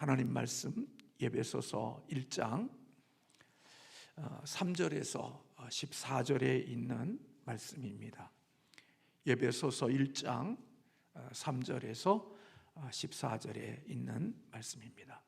하나님 말씀 에베소서 1장 3절에서 14절에 있는 말씀입니다. 에베소서 1장 3절에서 14절에 있는 말씀입니다.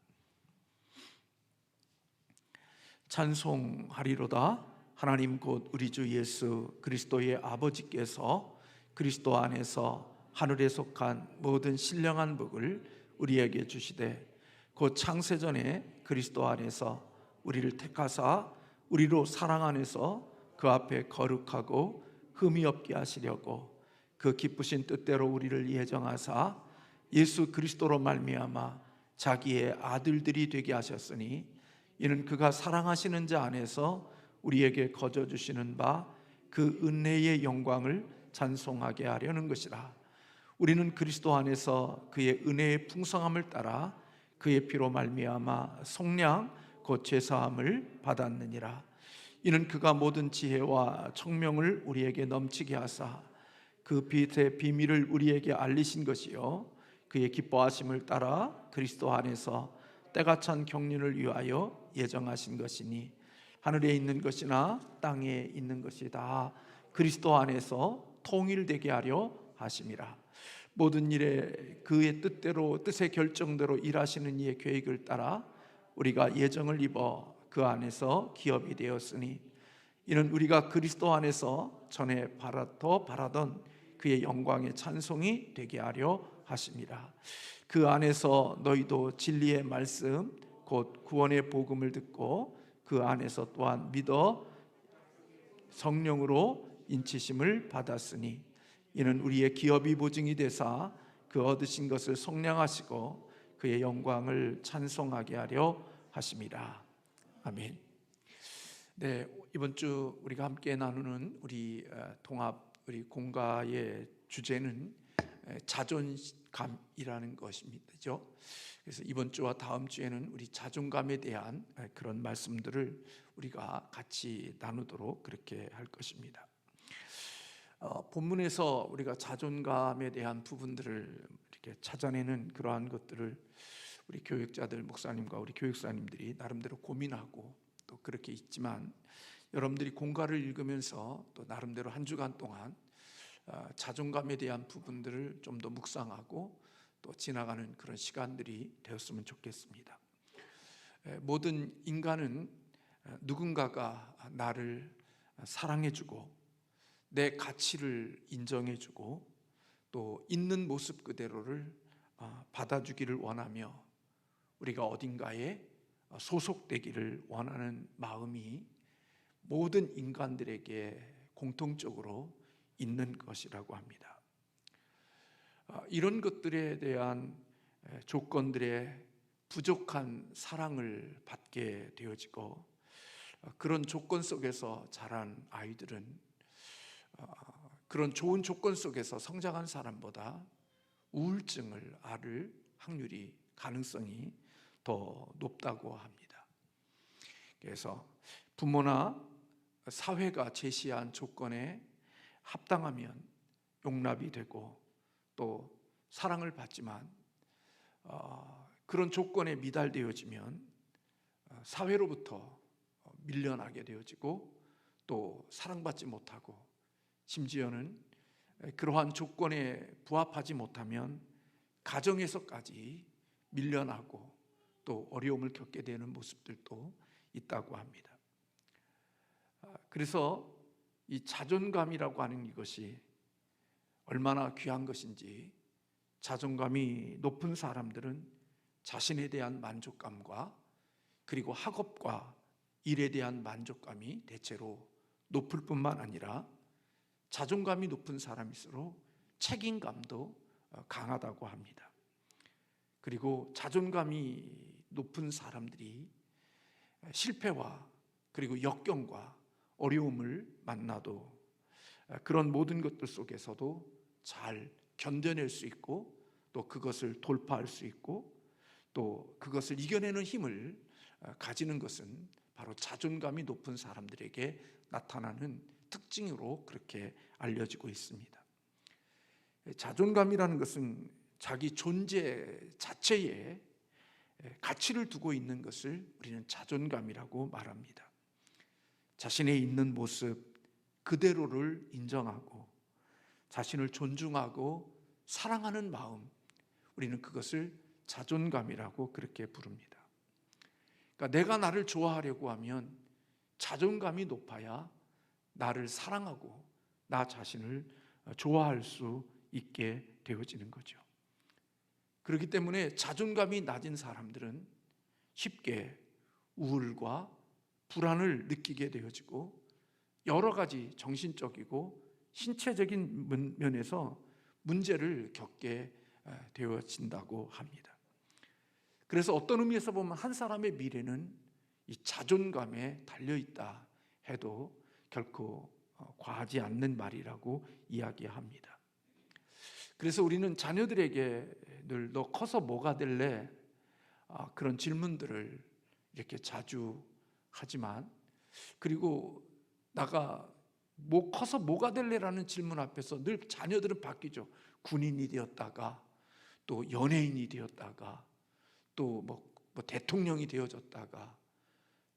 찬송하리로다. 하나님 곧 우리 주 예수 그리스도의 아버지께서 그리스도 안에서 하늘에 속한 모든 신령한 복을 우리에게 주시되 곧 창세전에 그리스도 안에서 우리를 택하사 우리로 사랑 안에서 그 앞에 거룩하고 흠이 없게 하시려고 그 기쁘신 뜻대로 우리를 예정하사 예수 그리스도로 말미암아 자기의 아들들이 되게 하셨으니 이는 그가 사랑하시는 자 안에서 우리에게 거저 주시는 바 그 은혜의 영광을 찬송하게 하려는 것이라. 우리는 그리스도 안에서 그의 은혜의 풍성함을 따라 그의 피로 말미암아 속량 곧 죄사함을 받았느니라. 이는 그가 모든 지혜와 청명을 우리에게 넘치게 하사 그 빛의 비밀을 우리에게 알리신 것이요 그의 기뻐하심을 따라 그리스도 안에서 때가 찬 경륜을 위하여 예정하신 것이니 하늘에 있는 것이나 땅에 있는 것이 다 그리스도 안에서 통일되게 하려 하심이라. 모든 일에 그의 뜻대로 뜻의 결정대로 일하시는 이의 계획을 따라 우리가 예정을 입어 그 안에서 기업이 되었으니 이는 우리가 그리스도 안에서 전에 바라던 그의 영광의 찬송이 되게 하려 하심이라. 그 안에서 너희도 진리의 말씀 곧 구원의 복음을 듣고 그 안에서 또한 믿어 성령으로 인치심을 받았으니 이는 우리의 기업이 보증이 되사 그 얻으신 것을 속량하시고 그의 영광을 찬송하게 하려 하심이라. 아멘. 네, 이번 주 우리가 함께 나누는 우리 우리 공가의 주제는 자존감이라는 것입니다. 그래서 이번 주와 다음 주에는 우리 자존감에 대한 그런 말씀들을 우리가 같이 나누도록 그렇게 할 것입니다. 본문에서 우리가 자존감에 대한 부분들을 이렇게 찾아내는 그러한 것들을 우리 교육자들, 목사님과 우리 교육사님들이 나름대로 고민하고 또 그렇게 있지만 여러분들이 공가를 읽으면서 또 나름대로 한 주간 동안 자존감에 대한 부분들을 좀 더 묵상하고 또 지나가는 그런 시간들이 되었으면 좋겠습니다. 모든 인간은 누군가가 나를 사랑해주고 내 가치를 인정해주고 또 있는 모습 그대로를 받아주기를 원하며 우리가 어딘가에 소속되기를 원하는 마음이 모든 인간들에게 공통적으로 있는 것이라고 합니다. 이런 것들에 대한 조건들의 부족한 사랑을 받게 되어지고 그런 조건 속에서 자란 아이들은 그런 좋은 조건 속에서 성장한 사람보다 우울증을 앓을 확률이 가능성이 더 높다고 합니다. 그래서 부모나 사회가 제시한 조건에 합당하면 용납이 되고 또 사랑을 받지만 그런 조건에 미달되어지면 사회로부터 밀려나게 되어지고 또 사랑받지 못하고 심지어는 그러한 조건에 부합하지 못하면 가정에서까지 밀려나고 또 어려움을 겪게 되는 모습들도 있다고 합니다. 그래서 이 자존감이라고 하는 이것이 얼마나 귀한 것인지 자존감이 높은 사람들은 자신에 대한 만족감과 그리고 학업과 일에 대한 만족감이 대체로 높을 뿐만 아니라 자존감이 높은 사람일수록 책임감도 강하다고 합니다. 그리고 자존감이 높은 사람들이 실패와 그리고 역경과 어려움을 만나도 그런 모든 것들 속에서도 잘 견뎌낼 수 있고 또 그것을 돌파할 수 있고 또 그것을 이겨내는 힘을 가지는 것은 바로 자존감이 높은 사람들에게 나타나는 특징으로 그렇게 알려지고 있습니다. 자존감이라는 것은 자기 존재 자체에 가치를 두고 있는 것을 우리는 자존감이라고 말합니다. 자신의 있는 모습 그대로를 인정하고 자신을 존중하고 사랑하는 마음, 우리는 그것을 자존감이라고 그렇게 부릅니다. 그러니까 내가 나를 좋아하려고 하면 자존감이 높아야 나를 사랑하고 나 자신을 좋아할 수 있게 되어지는 거죠. 그렇기 때문에 자존감이 낮은 사람들은 쉽게 우울과 불안을 느끼게 되어지고 여러 가지 정신적이고 신체적인 면에서 문제를 겪게 되어진다고 합니다. 그래서 어떤 의미에서 보면 한 사람의 미래는 이 자존감에 달려있다 해도 결코 과하지 않는 말이라고 이야기합니다. 그래서 우리는 자녀들에게 늘 너 커서 뭐가 될래? 그런 질문들을 이렇게 자주 하지만, 그리고 나가 뭐 커서 뭐가 될래라는 질문 앞에서 늘 자녀들은 바뀌죠. 군인이 되었다가 또 연예인이 되었다가 또 뭐 대통령이 되어졌다가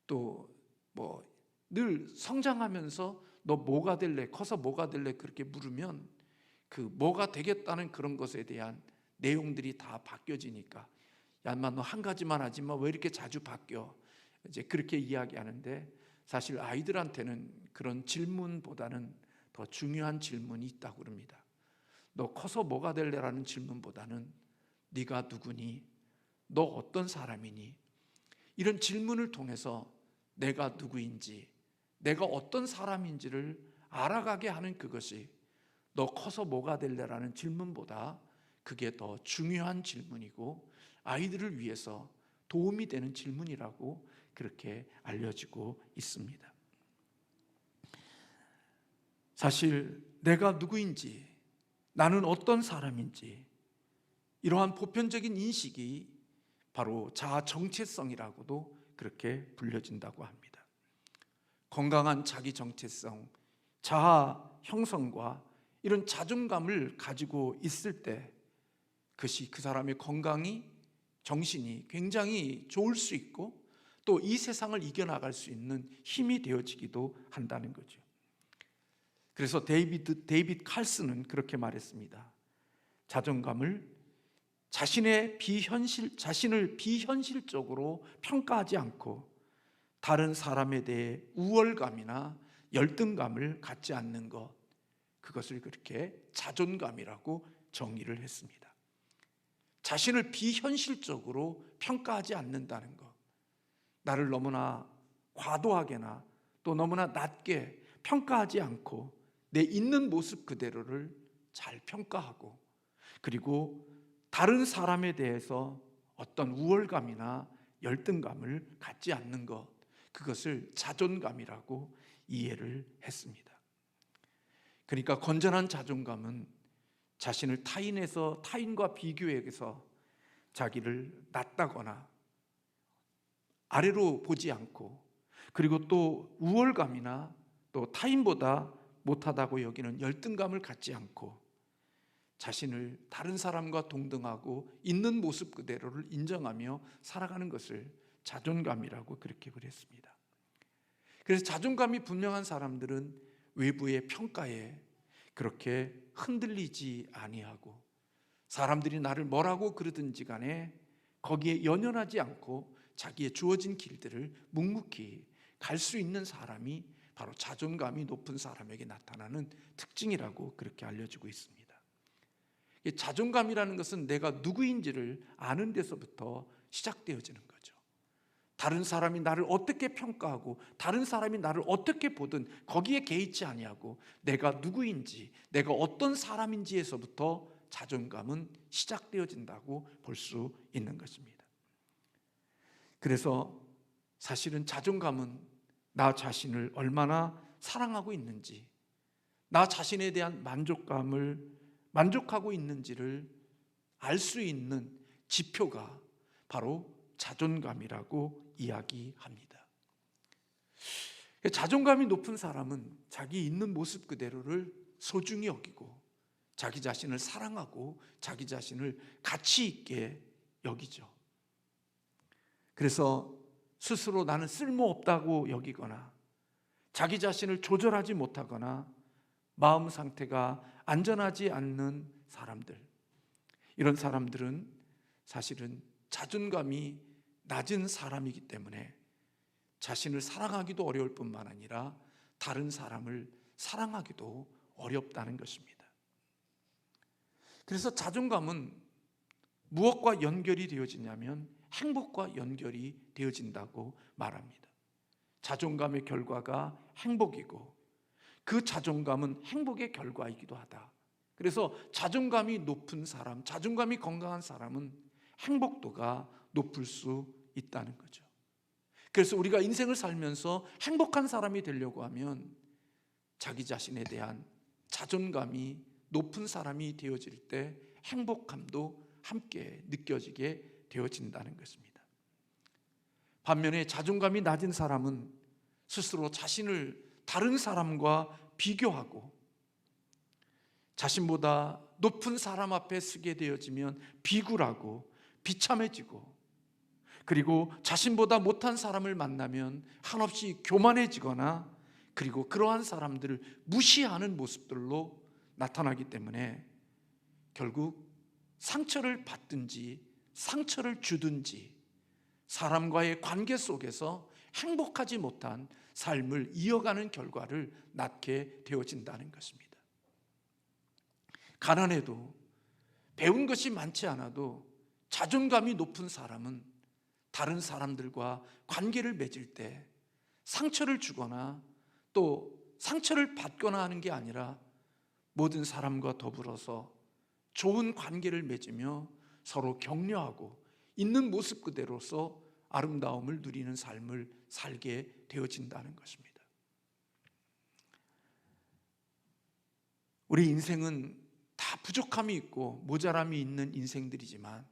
또 뭐 늘 성장하면서 너 뭐가 될래? 커서 뭐가 될래? 그렇게 물으면 그 뭐가 되겠다는 그런 것에 대한 내용들이 다 바뀌어지니까 야, 인마 너 한 가지만 하지 마. 왜 이렇게 자주 바뀌어? 이제 그렇게 이야기하는데, 사실 아이들한테는 그런 질문보다는 더 중요한 질문이 있다고 그럽니다. 너 커서 뭐가 될래라는 질문보다는 네가 누구니? 너 어떤 사람이니? 이런 질문을 통해서 내가 누구인지, 내가 어떤 사람인지를 알아가게 하는 그것이 너 커서 뭐가 될래라는 질문보다 그게 더 중요한 질문이고 아이들을 위해서 도움이 되는 질문이라고 그렇게 알려지고 있습니다. 사실 내가 누구인지, 나는 어떤 사람인지, 이러한 보편적인 인식이 바로 자아 정체성이라고도 그렇게 불려진다고 합니다. 건강한 자기 정체성, 자아 형성과 이런 자존감을 가지고 있을 때 그것이 그 사람의 건강이, 정신이 굉장히 좋을 수 있고 또 이 세상을 이겨나갈 수 있는 힘이 되어지기도 한다는 거죠. 그래서 데이빗 칼슨은 그렇게 말했습니다. 자존감을 자신을 비현실적으로 평가하지 않고 다른 사람에 대해 우월감이나 열등감을 갖지 않는 것, 그것을 그렇게 자존감이라고 정의를 했습니다. 자신을 비현실적으로 평가하지 않는다는 것, 나를 너무나 과도하게나 또 너무나 낮게 평가하지 않고 내 있는 모습 그대로를 잘 평가하고, 그리고 다른 사람에 대해서 어떤 우월감이나 열등감을 갖지 않는 것, 그것을 자존감이라고 이해를 했습니다. 그러니까 건전한 자존감은 자신을 타인과 비교해서 자기를 낮다거나 아래로 보지 않고, 그리고 또 우월감이나 또 타인보다 못하다고 여기는 열등감을 갖지 않고 자신을 다른 사람과 동등하고 있는 모습 그대로를 인정하며 살아가는 것을 자존감이라고 그렇게 그랬습니다. 그래서 자존감이 분명한 사람들은 외부의 평가에 그렇게 흔들리지 아니하고, 사람들이 나를 뭐라고 그러든지 간에 거기에 연연하지 않고 자기의 주어진 길들을 묵묵히 갈 수 있는 사람이 바로 자존감이 높은 사람에게 나타나는 특징이라고 그렇게 알려지고 있습니다. 자존감이라는 것은 내가 누구인지를 아는 데서부터 시작되어지는 거죠. 다른 사람이 나를 어떻게 평가하고 다른 사람이 나를 어떻게 보든 거기에 개의치 아니하고 내가 누구인지, 내가 어떤 사람인지에서부터 자존감은 시작되어진다고 볼 수 있는 것입니다. 그래서 사실은 자존감은 나 자신을 얼마나 사랑하고 있는지, 나 자신에 대한 만족하고 있는지를 알 수 있는 지표가 바로 자존감이라고 이야기합니다. 자존감이 높은 사람은 자기 있는 모습 그대로를 소중히 여기고 자기 자신을 사랑하고 자기 자신을 가치 있게 여기죠. 그래서 스스로 나는 쓸모없다고 여기거나 자기 자신을 조절하지 못하거나 마음 상태가 안전하지 않는 사람들, 이런 사람들은 사실은 자존감이 낮은 사람이기 때문에 자신을 사랑하기도 어려울 뿐만 아니라 다른 사람을 사랑하기도 어렵다는 것입니다. 그래서 자존감은 무엇과 연결이 되어지냐면 행복과 연결이 되어진다고 말합니다. 자존감의 결과가 행복이고 그 자존감은 행복의 결과이기도 하다. 그래서 자존감이 높은 사람, 자존감이 건강한 사람은 행복도가 높을 수 있다는 거죠. 그래서 우리가 인생을 살면서 행복한 사람이 되려고 하면 자기 자신에 대한 자존감이 높은 사람이 되어질 때 행복감도 함께 느껴지게 되어진다는 것입니다. 반면에 자존감이 낮은 사람은 스스로 자신을 다른 사람과 비교하고 자신보다 높은 사람 앞에 서게 되어지면 비굴하고 비참해지고, 그리고 자신보다 못한 사람을 만나면 한없이 교만해지거나, 그리고 그러한 사람들을 무시하는 모습들로 나타나기 때문에 결국 상처를 받든지 상처를 주든지 사람과의 관계 속에서 행복하지 못한 삶을 이어가는 결과를 낳게 되어진다는 것입니다. 가난해도 배운 것이 많지 않아도 자존감이 높은 사람은 다른 사람들과 관계를 맺을 때 상처를 주거나 또 상처를 받거나 하는 게 아니라 모든 사람과 더불어서 좋은 관계를 맺으며 서로 격려하고 있는 모습 그대로서 아름다움을 누리는 삶을 살게 되어진다는 것입니다. 우리 인생은 다 부족함이 있고 모자람이 있는 인생들이지만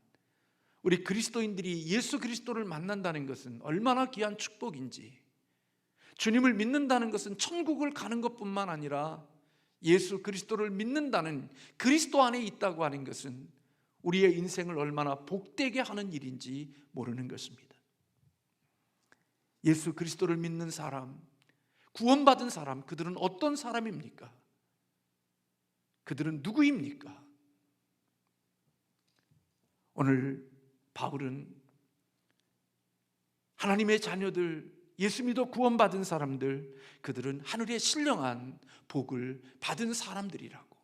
우리 그리스도인들이 예수 그리스도를 만난다는 것은 얼마나 귀한 축복인지, 주님을 믿는다는 것은 천국을 가는 것뿐만 아니라 예수 그리스도를 믿는다는, 그리스도 안에 있다고 하는 것은 우리의 인생을 얼마나 복되게 하는 일인지 모르는 것입니다. 예수 그리스도를 믿는 사람, 구원받은 사람, 그들은 어떤 사람입니까? 그들은 누구입니까? 오늘 바울은 하나님의 자녀들, 예수 믿어 구원받은 사람들, 그들은 하늘의 신령한 복을 받은 사람들이라고,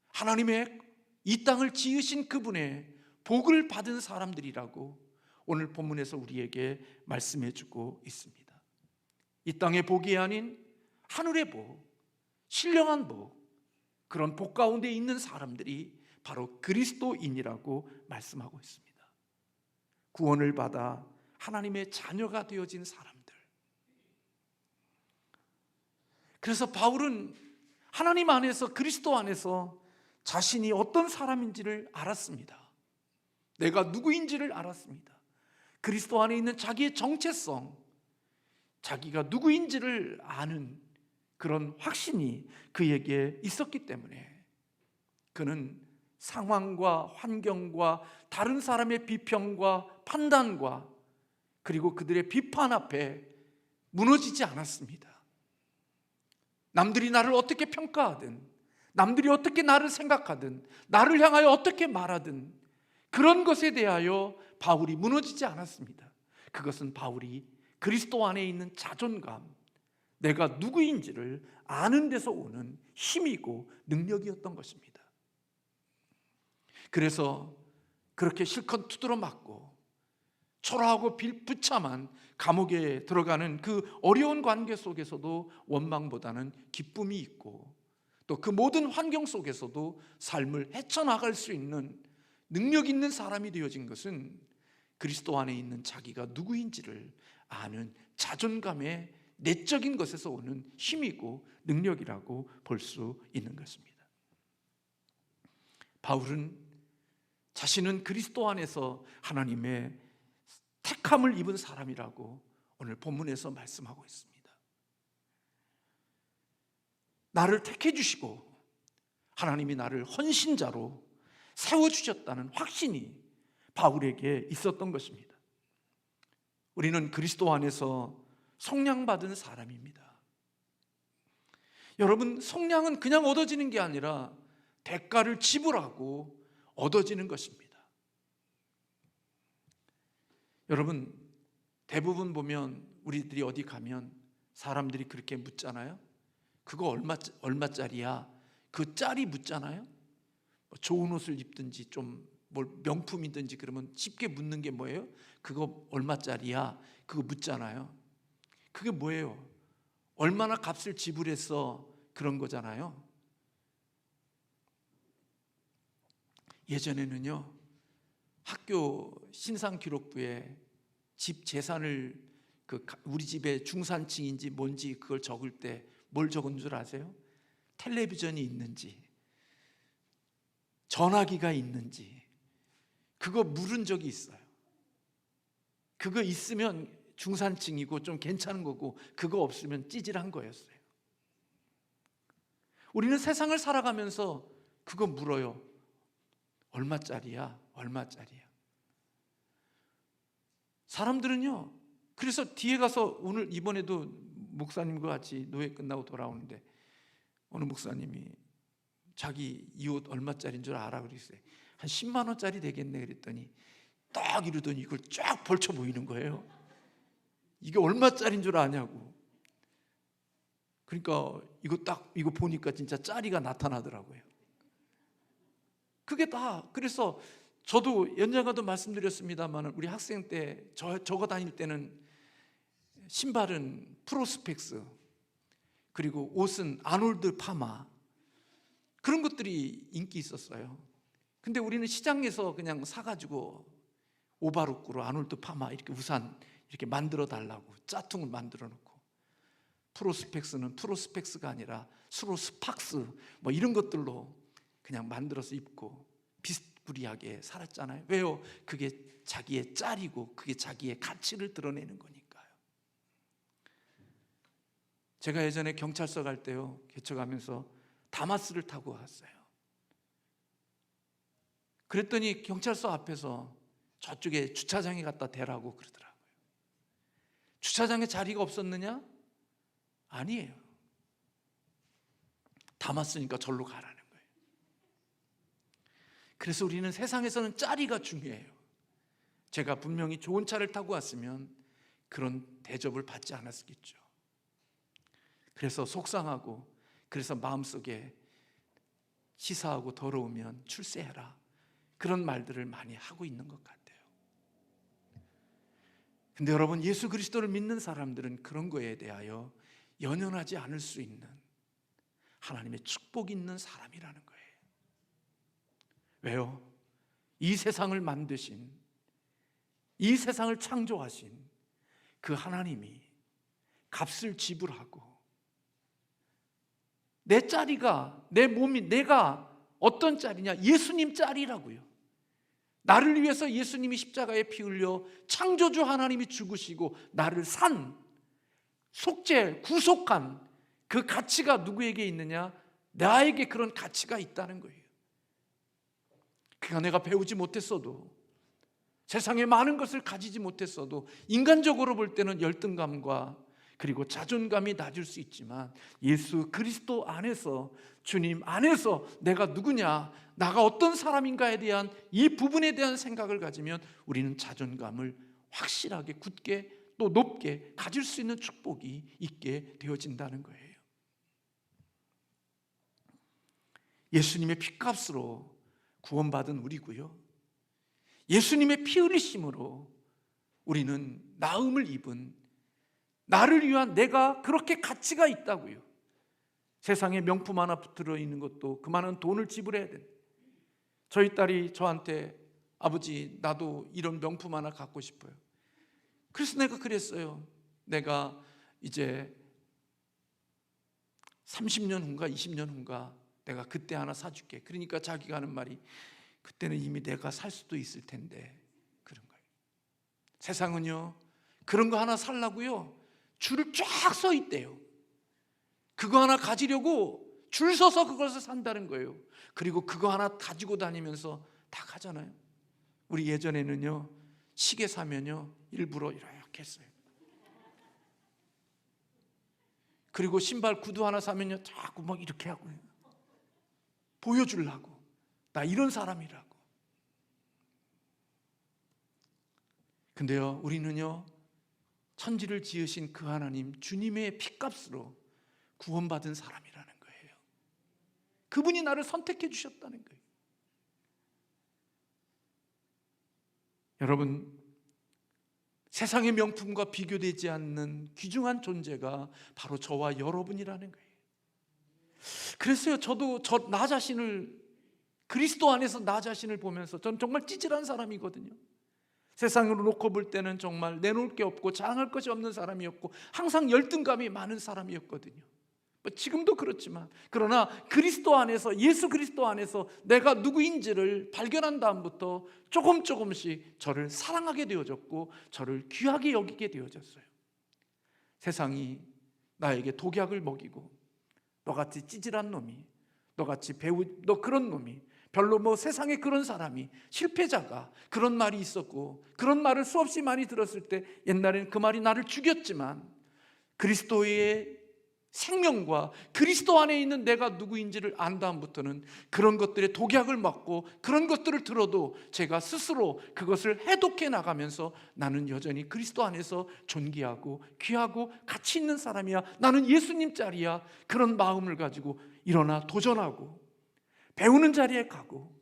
하나님의 이 땅을 지으신 그분의 복을 받은 사람들이라고 오늘 본문에서 우리에게 말씀해 주고 있습니다. 이 땅의 복이 아닌 하늘의 복, 신령한 복, 그런 복 가운데 있는 사람들이 바로 그리스도인이라고 말씀하고 있습니다. 구원을 받아 하나님의 자녀가 되어진 사람들. 그래서 바울은 하나님 안에서, 그리스도 안에서 자신이 어떤 사람인지를 알았습니다. 내가 누구인지를 알았습니다. 그리스도 안에 있는 자기의 정체성, 자기가 누구인지를 아는 그런 확신이 그에게 있었기 때문에 그는 상황과 환경과 다른 사람의 비평과 판단과 그리고 그들의 비판 앞에 무너지지 않았습니다. 남들이 나를 어떻게 평가하든, 남들이 어떻게 나를 생각하든, 나를 향하여 어떻게 말하든 그런 것에 대하여 바울이 무너지지 않았습니다. 그것은 바울이 그리스도 안에 있는 자존감, 내가 누구인지를 아는 데서 오는 힘이고 능력이었던 것입니다. 그래서 그렇게 실컷 두드러 맞고 초라하고 비참한 감옥에 들어가는 그 어려운 관계 속에서도 원망보다는 기쁨이 있고, 또 그 모든 환경 속에서도 삶을 헤쳐나갈 수 있는 능력 있는 사람이 되어진 것은 그리스도 안에 있는 자기가 누구인지를 아는 자존감의 내적인 것에서 오는 힘이고 능력이라고 볼 수 있는 것입니다. 바울은 자신은 그리스도 안에서 하나님의 택함을 입은 사람이라고 오늘 본문에서 말씀하고 있습니다. 나를 택해 주시고 하나님이 나를 헌신자로 세워주셨다는 확신이 바울에게 있었던 것입니다. 우리는 그리스도 안에서 속량받은 사람입니다. 여러분, 속량은 그냥 얻어지는 게 아니라 대가를 지불하고 얻어지는 것입니다. 여러분, 대부분 보면 우리들이 어디 가면 사람들이 그렇게 묻잖아요. 그거 얼마짜리야? 그 짤이 묻잖아요. 좋은 옷을 입든지 좀 뭘 명품이든지 그러면 쉽게 묻는 게 뭐예요? 그거 얼마짜리야? 그거 묻잖아요. 그게 뭐예요? 얼마나 값을 지불해서 그런 거잖아요. 예전에는요, 학교 신상기록부에 집 재산을 우리 집의 중산층인지 뭔지 그걸 적을 때 뭘 적은 줄 아세요? 텔레비전이 있는지 전화기가 있는지 그거 물은 적이 있어요. 그거 있으면 중산층이고 좀 괜찮은 거고, 그거 없으면 찌질한 거였어요. 우리는 세상을 살아가면서 그거 물어요. 얼마짜리야? 얼마짜리야? 사람들은요, 그래서 뒤에 가서 오늘 이번에도 목사님과 같이 노예 끝나고 돌아오는데 어느 목사님이 자기 이 옷 얼마짜리인 줄 알아? 그랬어요. 한 10만 원짜리 되겠네 그랬더니 딱 이러더니 이걸 쫙 벌쳐 보이는 거예요. 이게 얼마짜리인 줄 아냐고. 그러니까 이거 보니까 진짜 짜리가 나타나더라고요. 그게 다. 그래서 저도 연장가도 말씀드렸습니다만 우리 학생 때 저가 다닐 때는 신발은 프로스펙스, 그리고 옷은 아놀드 파마, 그런 것들이 인기 있었어요. 근데 우리는 시장에서 그냥 사가지고 오바로크로 아놀드 파마 이렇게 우산 이렇게 만들어 달라고 짜퉁을 만들어 놓고, 프로스펙스는 프로스펙스가 아니라 스로스팍스 뭐 이런 것들로 그냥 만들어서 입고 비스무리하게 살았잖아요. 왜요? 그게 자기의 짤이고 그게 자기의 가치를 드러내는 거니까요. 제가 예전에 경찰서 갈 때요, 개척하면서 다마스를 타고 갔어요. 그랬더니 경찰서 앞에서 저쪽에 주차장에 갖다 대라고 그러더라고요. 주차장에 자리가 없었느냐? 아니에요. 다마스니까 절로 가라는 거예요. 그래서 우리는 세상에서는 짜리가 중요해요. 제가 분명히 좋은 차를 타고 왔으면 그런 대접을 받지 않았겠죠. 그래서 속상하고, 그래서 마음속에 치사하고 더러우면 출세해라, 그런 말들을 많이 하고 있는 것 같아요. 근데 여러분, 예수 그리스도를 믿는 사람들은 그런 거에 대하여 연연하지 않을 수 있는 하나님의 축복이 있는 사람이라는 거예요. 왜요? 이 세상을 만드신, 이 세상을 창조하신 그 하나님이 값을 지불하고, 내 짤이가, 내 몸이, 내가 어떤 짤이냐? 예수님 짤이라고요. 나를 위해서 예수님이 십자가에 피 흘려 창조주 하나님이 죽으시고 나를 산, 속죄, 구속한 그 가치가 누구에게 있느냐? 나에게 그런 가치가 있다는 거예요. 그가 내가 배우지 못했어도, 세상에 많은 것을 가지지 못했어도, 인간적으로 볼 때는 열등감과 그리고 자존감이 낮을 수 있지만, 예수 그리스도 안에서, 주님 안에서 내가 누구냐, 나가 어떤 사람인가에 대한 이 부분에 대한 생각을 가지면 우리는 자존감을 확실하게 굳게 또 높게 가질 수 있는 축복이 있게 되어진다는 거예요. 예수님의 피값으로 구원받은 우리고요, 예수님의 피 흘리심으로 우리는 나음을 입은, 나를 위한 내가 그렇게 가치가 있다고요. 세상에 명품 하나 붙들어 있는 것도 그 많은 돈을 지불해야 돼. 저희 딸이 저한테 아버지 나도 이런 명품 하나 갖고 싶어요. 그래서 내가 그랬어요. 내가 이제 30년 후인가 20년 후인가 내가 그때 하나 사줄게. 그러니까 자기가 하는 말이, 그때는 이미 내가 살 수도 있을 텐데, 그런 거예요. 세상은요, 그런 거 하나 살라고요 줄을 쫙 서 있대요. 그거 하나 가지려고 줄 서서 그것을 산다는 거예요. 그리고 그거 하나 가지고 다니면서 다 가잖아요. 우리 예전에는요, 시계 사면요 일부러 이렇게 했어요. 그리고 신발 구두 하나 사면요 자꾸 막 이렇게 하고요. 보여주려고. 나 이런 사람이라고. 근데요, 우리는요, 천지를 지으신 그 하나님, 주님의 피값으로 구원받은 사람이라는 거예요. 그분이 나를 선택해 주셨다는 거예요. 여러분, 세상의 명품과 비교되지 않는 귀중한 존재가 바로 저와 여러분이라는 거예요. 그래서요, 저도 나 자신을, 그리스도 안에서 나 자신을 보면서 저는 정말 찌질한 사람이거든요. 세상으로 놓고 볼 때는 정말 내놓을 게 없고 자랑할 것이 없는 사람이었고 항상 열등감이 많은 사람이었거든요. 지금도 그렇지만, 그러나 그리스도 안에서, 예수 그리스도 안에서 내가 누구인지를 발견한 다음부터 조금씩 저를 사랑하게 되어졌고 저를 귀하게 여기게 되어졌어요. 세상이 나에게 독약을 먹이고, 너같이 찌질한 놈이, 너같이 너 그런 놈이, 별로 세상에 그런 사람이, 실패자가, 그런 말이 있었고 그런 말을 수없이 많이 들었을 때 옛날에는 그 말이 나를 죽였지만, 그리스도의 생명과 그리스도 안에 있는 내가 누구인지를 안 다음부터는 그런 것들에 독약을 맞고 그런 것들을 들어도 제가 스스로 그것을 해독해 나가면서 나는 여전히 그리스도 안에서 존귀하고 귀하고 가치 있는 사람이야, 나는 예수님 짤이야, 그런 마음을 가지고 일어나 도전하고 배우는 자리에 가고,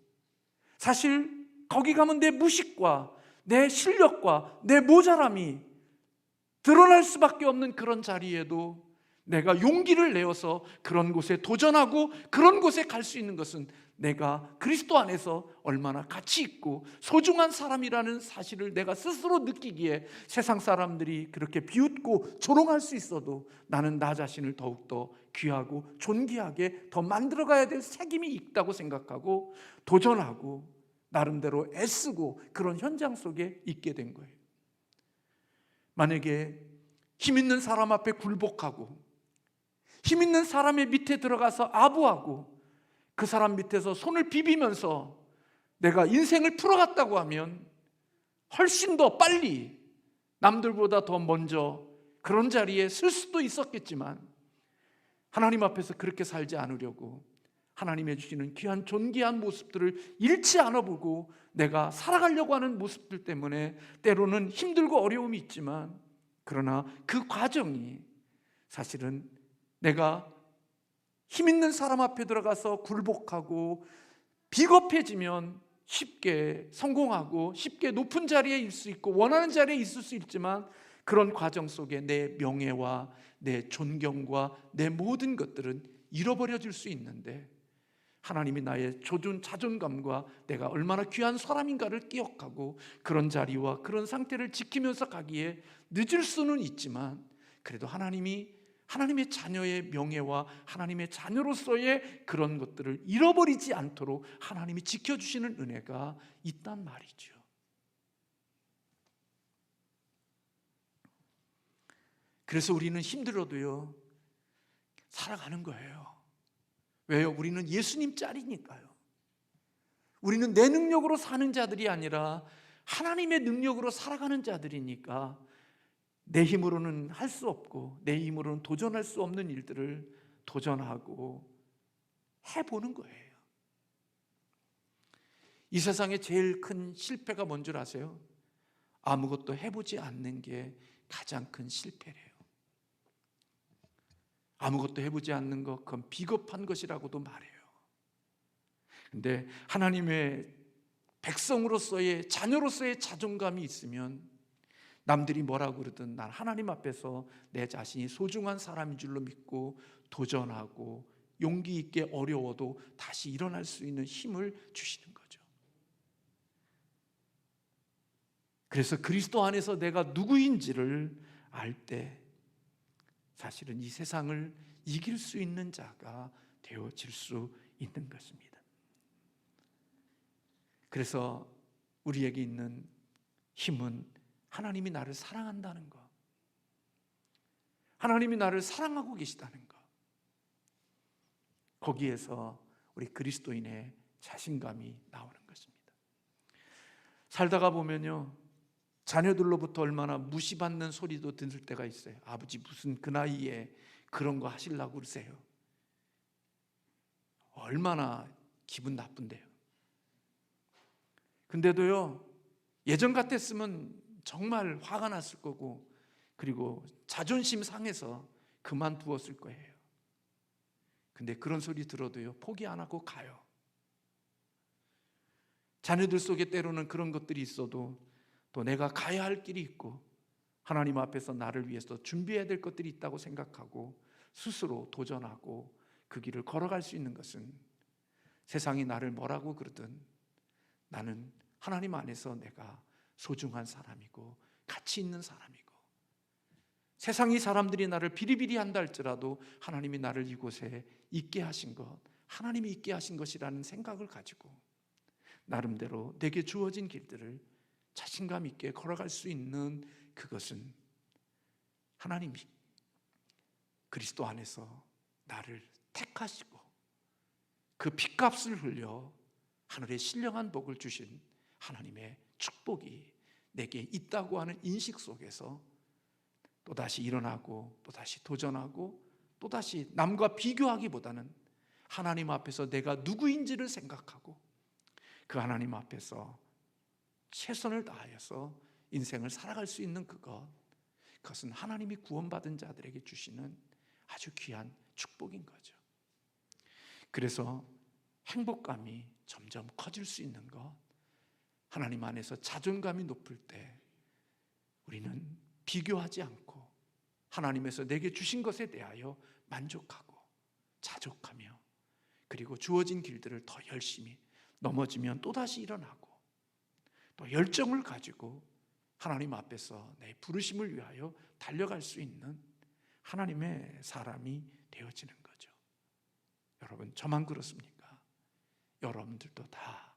사실 거기 가면 내 무식과 내 실력과 내 모자람이 드러날 수밖에 없는 그런 자리에도 내가 용기를 내어서 그런 곳에 도전하고 그런 곳에 갈 수 있는 것은 내가 그리스도 안에서 얼마나 가치 있고 소중한 사람이라는 사실을 내가 스스로 느끼기에 세상 사람들이 그렇게 비웃고 조롱할 수 있어도 나는 나 자신을 더욱더 귀하고 존귀하게 더 만들어가야 될 책임이 있다고 생각하고 도전하고 나름대로 애쓰고 그런 현장 속에 있게 된 거예요. 만약에 힘 있는 사람 앞에 굴복하고 힘 있는 사람의 밑에 들어가서 아부하고 그 사람 밑에서 손을 비비면서 내가 인생을 풀어갔다고 하면 훨씬 더 빨리 남들보다 더 먼저 그런 자리에 설 수도 있었겠지만, 하나님 앞에서 그렇게 살지 않으려고 하나님의 주시는 귀한 존귀한 모습들을 잃지 않아 보고 내가 살아가려고 하는 모습들 때문에 때로는 힘들고 어려움이 있지만, 그러나 그 과정이 사실은 내가 힘 있는 사람 앞에 들어가서 굴복하고 비겁해지면 쉽게 성공하고 쉽게 높은 자리에 있을 수 있고 원하는 자리에 있을 수 있지만, 그런 과정 속에 내 명예와 내 존경과 내 모든 것들은 잃어버려질 수 있는데, 하나님이 나의 자존감과 내가 얼마나 귀한 사람인가를 기억하고 그런 자리와 그런 상태를 지키면서 가기에 늦을 수는 있지만, 그래도 하나님의 자녀의 명예와 하나님의 자녀로서의 그런 것들을 잃어버리지 않도록 하나님이 지켜주시는 은혜가 있단 말이죠. 그래서 우리는 힘들어도요 살아가는 거예요. 왜요? 우리는 예수님 짤이니까요. 우리는 내 능력으로 사는 자들이 아니라 하나님의 능력으로 살아가는 자들이니까 내 힘으로는 할 수 없고 내 힘으로는 도전할 수 없는 일들을 도전하고 해보는 거예요. 이 세상에 제일 큰 실패가 뭔 줄 아세요? 아무것도 해보지 않는 게 가장 큰 실패래요. 아무것도 해보지 않는 것, 그건 비겁한 것이라고도 말해요. 근데 하나님의 백성으로서의, 자녀로서의 자존감이 있으면 남들이 뭐라고 그러든 난 하나님 앞에서 내 자신이 소중한 사람인 줄로 믿고 도전하고 용기 있게 어려워도 다시 일어날 수 있는 힘을 주시는 거죠. 그래서 그리스도 안에서 내가 누구인지를 알 때 사실은 이 세상을 이길 수 있는 자가 되어질 수 있는 것입니다. 그래서 우리에게 있는 힘은 하나님이 나를 사랑한다는 것, 하나님이 나를 사랑하고 계시다는 것, 거기에서 우리 그리스도인의 자신감이 나오는 것입니다. 살다가 보면요, 자녀들로부터 얼마나 무시받는 소리도 들을 때가 있어요. 아버지 무슨 그 나이에 그런 거 하시려고 그러세요. 얼마나 기분 나쁜데요. 근데도요, 예전 같았으면 정말 화가 났을 거고, 그리고 자존심 상해서 그만두었을 거예요. 근데 그런 소리 들어도요, 포기 안 하고 가요. 자녀들 속에 때로는 그런 것들이 있어도 또 내가 가야 할 길이 있고 하나님 앞에서 나를 위해서 준비해야 될 것들이 있다고 생각하고 스스로 도전하고 그 길을 걸어갈 수 있는 것은, 세상이 나를 뭐라고 그러든 나는 하나님 안에서 내가 소중한 사람이고 가치 있는 사람이고, 세상이 사람들이 나를 비리비리 한다 할지라도 하나님이 나를 이곳에 있게 하신 것, 하나님이 있게 하신 것이라는 생각을 가지고 나름대로 내게 주어진 길들을 자신감 있게 걸어갈 수 있는, 그것은 하나님이 그리스도 안에서 나를 택하시고 그 핏값을 흘려 하늘의 신령한 복을 주신 하나님의 축복이 내게 있다고 하는 인식 속에서 또다시 일어나고 또다시 도전하고 또다시 남과 비교하기보다는 하나님 앞에서 내가 누구인지를 생각하고 그 하나님 앞에서 최선을 다하여서 인생을 살아갈 수 있는 그것은 하나님이 구원받은 자들에게 주시는 아주 귀한 축복인 거죠. 그래서 행복감이 점점 커질 수 있는 것, 하나님 안에서 자존감이 높을 때 우리는 비교하지 않고 하나님에서 내게 주신 것에 대하여 만족하고 자족하며, 그리고 주어진 길들을 더 열심히, 넘어지면 또다시 일어나고 또 열정을 가지고 하나님 앞에서 내 부르심을 위하여 달려갈 수 있는 하나님의 사람이 되어지는 거죠. 여러분, 저만 그렇습니까? 여러분들도 다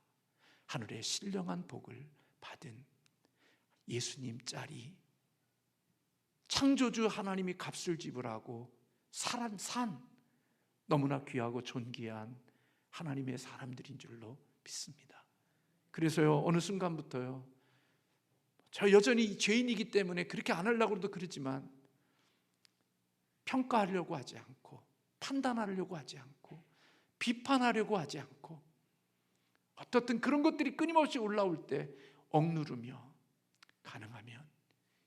하늘의 신령한 복을 받은 예수님 짤이 창조주 하나님이 값을 지불하고 산 너무나 귀하고 존귀한 하나님의 사람들인 줄로 믿습니다. 그래서요, 어느 순간부터요, 저 여전히 죄인이기 때문에 그렇게 안 하려고 해도 그러지만 평가하려고 하지 않고 판단하려고 하지 않고 비판하려고 하지 않고 어떻든 그런 것들이 끊임없이 올라올 때 억누르며 가능하면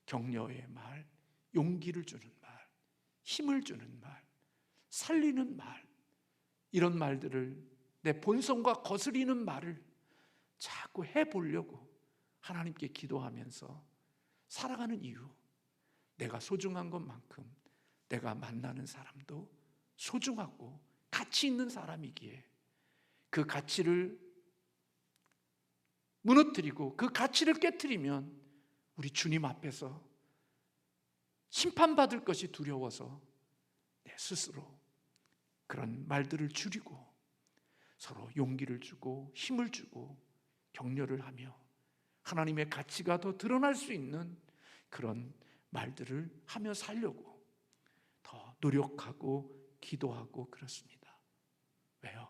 격려의 말, 용기를 주는 말, 힘을 주는 말, 살리는 말, 이런 말들을, 내 본성과 거스리는 말을 자꾸 해보려고 하나님께 기도하면서 살아가는 이유, 내가 소중한 것만큼 내가 만나는 사람도 소중하고 가치 있는 사람이기에 그 가치를 무너뜨리고 그 가치를 깨트리면 우리 주님 앞에서 심판받을 것이 두려워서 내 스스로 그런 말들을 줄이고 서로 용기를 주고 힘을 주고 격려를 하며 하나님의 가치가 더 드러날 수 있는 그런 말들을 하며 살려고 더 노력하고 기도하고 그렇습니다. 왜요?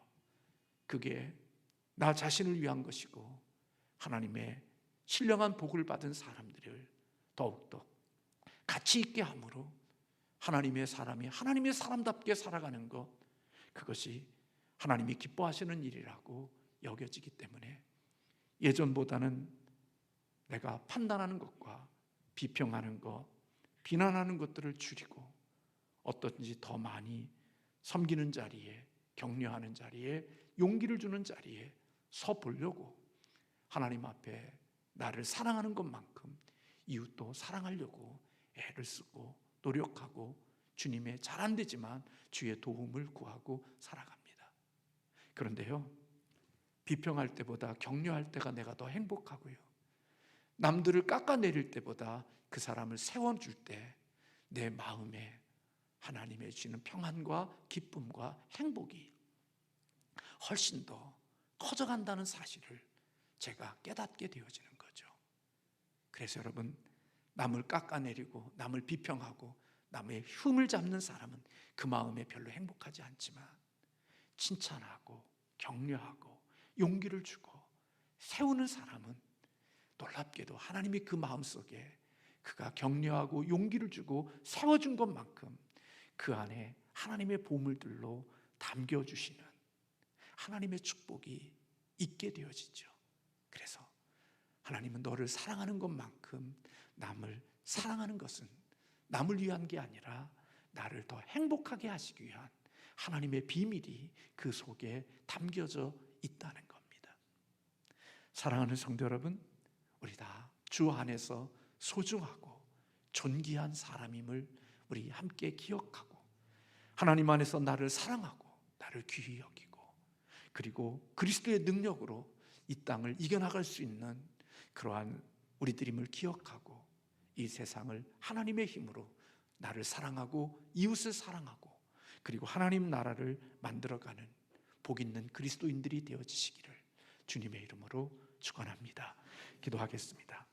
그게 나 자신을 위한 것이고 하나님의 신령한 복을 받은 사람들을 더욱더 가치 있게 함으로 하나님의 사람이 하나님의 사람답게 살아가는 것, 그것이 하나님이 기뻐하시는 일이라고 여겨지기 때문에 예전보다는 내가 판단하는 것과 비평하는 것, 비난하는 것들을 줄이고 어떤지 더 많이 섬기는 자리에, 격려하는 자리에, 용기를 주는 자리에 서 보려고 하나님 앞에 나를 사랑하는 것만큼 이웃도 사랑하려고 애를 쓰고 노력하고 주님의 잘 안 되지만 주의 도움을 구하고 살아갑니다. 그런데요, 비평할 때보다 격려할 때가 내가 더 행복하고요, 남들을 깎아내릴 때보다 그 사람을 세워줄 때 내 마음에 하나님의 주시는 평안과 기쁨과 행복이 훨씬 더 커져간다는 사실을 제가 깨닫게 되어지는 거죠. 그래서 여러분, 남을 깎아내리고 남을 비평하고 남의 흠을 잡는 사람은 그 마음에 별로 행복하지 않지만 칭찬하고 격려하고 용기를 주고 세우는 사람은 놀랍게도 하나님이 그 마음속에 그가 격려하고 용기를 주고 세워준 것만큼 그 안에 하나님의 보물들로 담겨주시는 하나님의 축복이 있게 되어지죠. 그래서 하나님은 너를 사랑하는 것만큼 남을 사랑하는 것은 남을 위한 게 아니라 나를 더 행복하게 하시기 위한 하나님의 비밀이 그 속에 담겨져 있다는 겁니다. 사랑하는 성도 여러분, 우리 다 주 안에서 소중하고 존귀한 사람임을 우리 함께 기억하고 하나님 안에서 나를 사랑하고 나를 귀히 여기고 그리고 그리스도의 능력으로 이 땅을 이겨나갈 수 있는 그러한 우리들임을 기억하고 이 세상을 하나님의 힘으로 나를 사랑하고 이웃을 사랑하고 그리고 하나님 나라를 만들어가는 복 있는 그리스도인들이 되어지시기를 주님의 이름으로 축원합니다. 기도하겠습니다.